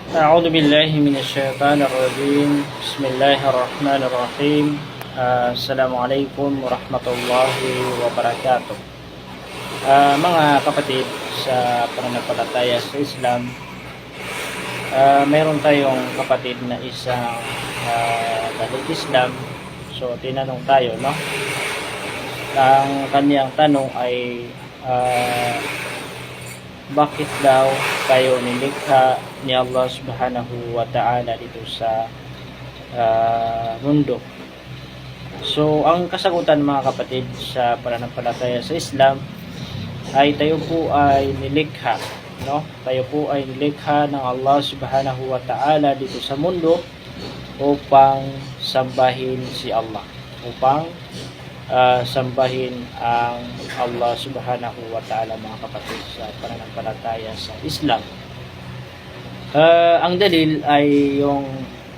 أعوذ بالله من الشيطان الرجيم بسم الله الرحمن الرحيم السلام عليكم warahmatullahi wabarakatuh. Mga kapatid sa pananampalataya sa Islam, mayroon tayong kapatid na isang dalig Islam. So tinanong tayo, no? Ang kanyang tanong ay bakit daw tayo nilikha ni Allah subhanahu wa ta'ala dito sa mundo? So ang kasagutan mga kapatid sa pananampalataya sa Islam ay tayo po ay nilikha, no? Tayo po ay nilikha ng Allah subhanahu wa ta'ala dito sa mundo upang sambahin si Allah, upang sambahin ang Allah subhanahu wa ta'ala mga kapatid sa pananampalataya sa Islam. Ang dalil ay yung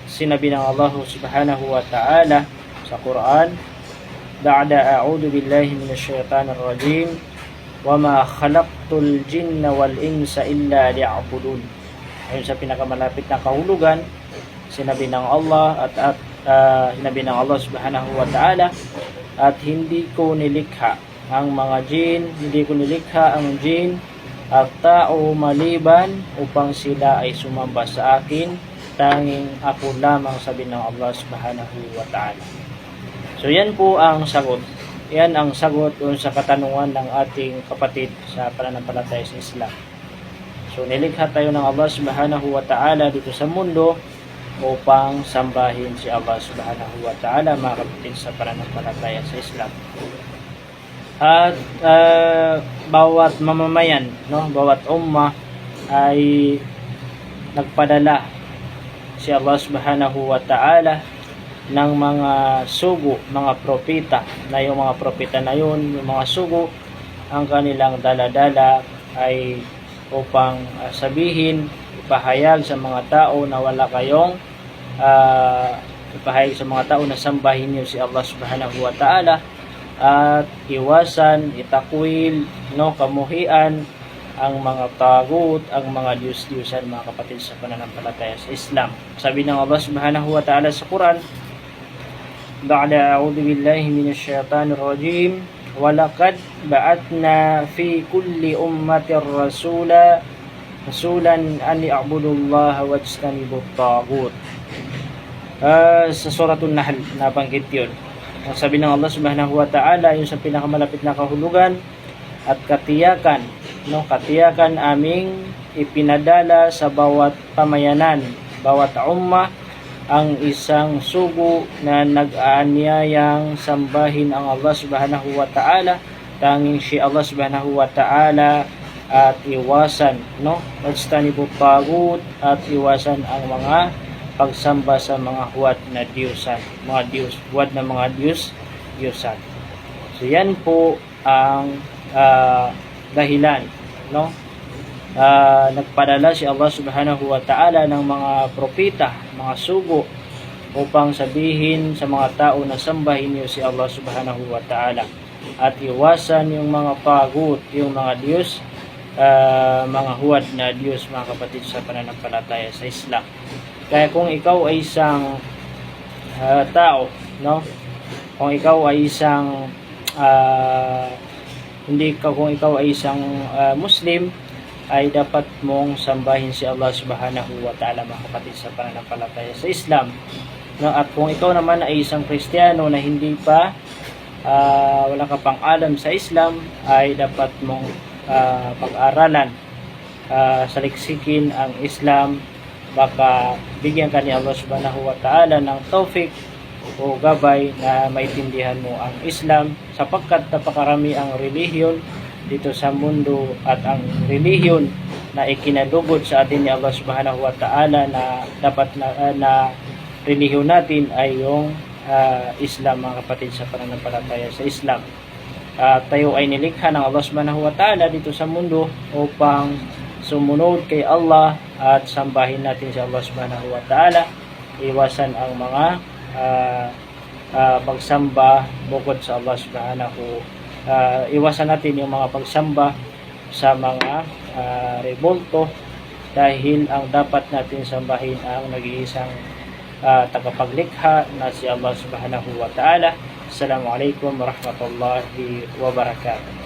sinabi ng Allah subhanahu wa ta'ala sa Quran, ba'da a'udhu billahi minash shaitanir rajim wa ma khalaqtul jinna wal insa illa liya'budun. Ayun sa pinakamalapit na kahulugan, sinabi ng Allah at sinabi ng Allah subhanahu wa ta'ala, at hindi ko nilikha ang mga jin, hindi ko nilikha ang jin at tao maliban upang sila ay sumamba sa akin, tanging ako lamang, sabi ng Allah subhanahu wa ta'ala. So yan po ang sagot. Yan ang sagot sa katanungan ng ating kapatid sa pananampalataya sa Islam. So nilikha tayo ng Allah subhanahu wa ta'ala dito sa mundo upang sambahin si Allah subhanahu wa ta'ala mga kapatid sa pananampalataya sa Islam. At bawat mamamayan, no, bawat ummah ay nagpadala si Allah subhanahu wa ta'ala ng mga sugo, mga propeta, na yung mga propeta na yun, yung mga sugo, ang kanilang daladala ay upang sabihin, ipahayag sa mga tao na wala kayong ipahayag sa mga tao na sambahin niyo si Allah subhanahu wa ta'ala at iwasan, itakwil, no, kamuhian ang mga tagut, ang mga diyos-diyosan mga kapatid sa pananampalataya sa Islam. Sabi ng Allah subhanahu wa ta'ala sa Quran, ba'da a'udhu billahi minash shaitanir rajim walaqad ba'atna fi kulli ummatin rasulan an i'budullaha wajtanibut taghut. Sa Suratul Nahl nabanggit yun. Ang sabi ng Allah subhanahu wa ta'ala, yung sa pinakamalapit na kahulugan at katiyakan, no, katiyakan aming ipinadala sa bawat pamayanan, bawat ummah, ang isang sugo na nag-aanyayang sambahin ang Allah subhanahu wa ta'ala, tanging si Allah subhanahu wa ta'ala, at iwasan, no, wajtanibut taghut, at iwasan ang mga pagsamba sa mga huwad na diyosan, mga diyos, huwad na mga diyosan. So yan po ang dahilan, no, nagpadala si Allah subhanahu wa ta'ala ng mga propeta, mga sugo, upang sabihin sa mga tao na sambahin niyo si Allah subhanahu wa ta'ala at iwasan yung mga taghut, yung mga diyos, mga huwad na diyos mga kapatid sa pananampalataya sa Islam. Kaya kung ikaw ay isang tao, no, kung ikaw ay isang kung ikaw ay isang Muslim, ay dapat mong sambahin si Allah subhanahu wa ta'ala mga kapatid sa pananampalataya sa Islam, no? At kung ikaw naman ay isang Kristiyano na hindi pa wala ka pang alam sa Islam, ay dapat mong pag-aralan, saliksikin ang Islam. Baka bigyan ka ni Allah subhanahu wa ta'ala ng tawfik o gabay na maintindihan mo ang Islam, sapagkat napakarami ang relihiyon dito sa mundo, at ang relihiyon na ikinalugod sa atin ni Allah subhanahu wa ta'ala na dapat na relihiyon natin ay yung Islam mga kapatid sa pananampalataya sa Islam. Tayo ay nilikha ng Allah subhanahu wa ta'ala dito sa mundo upang sumunod kay Allah at sambahin natin si Allah subhanahu wa ta'ala, iwasan ang mga pagsamba bukod sa Allah subhanahu, iwasan natin yung mga pagsamba sa mga rebulto dahil ang dapat natin sambahin ang nag-iisang tagapaglikha na si Allah subhanahu wa ta'ala. Assalamualaikum warahmatullahi wabarakatuh.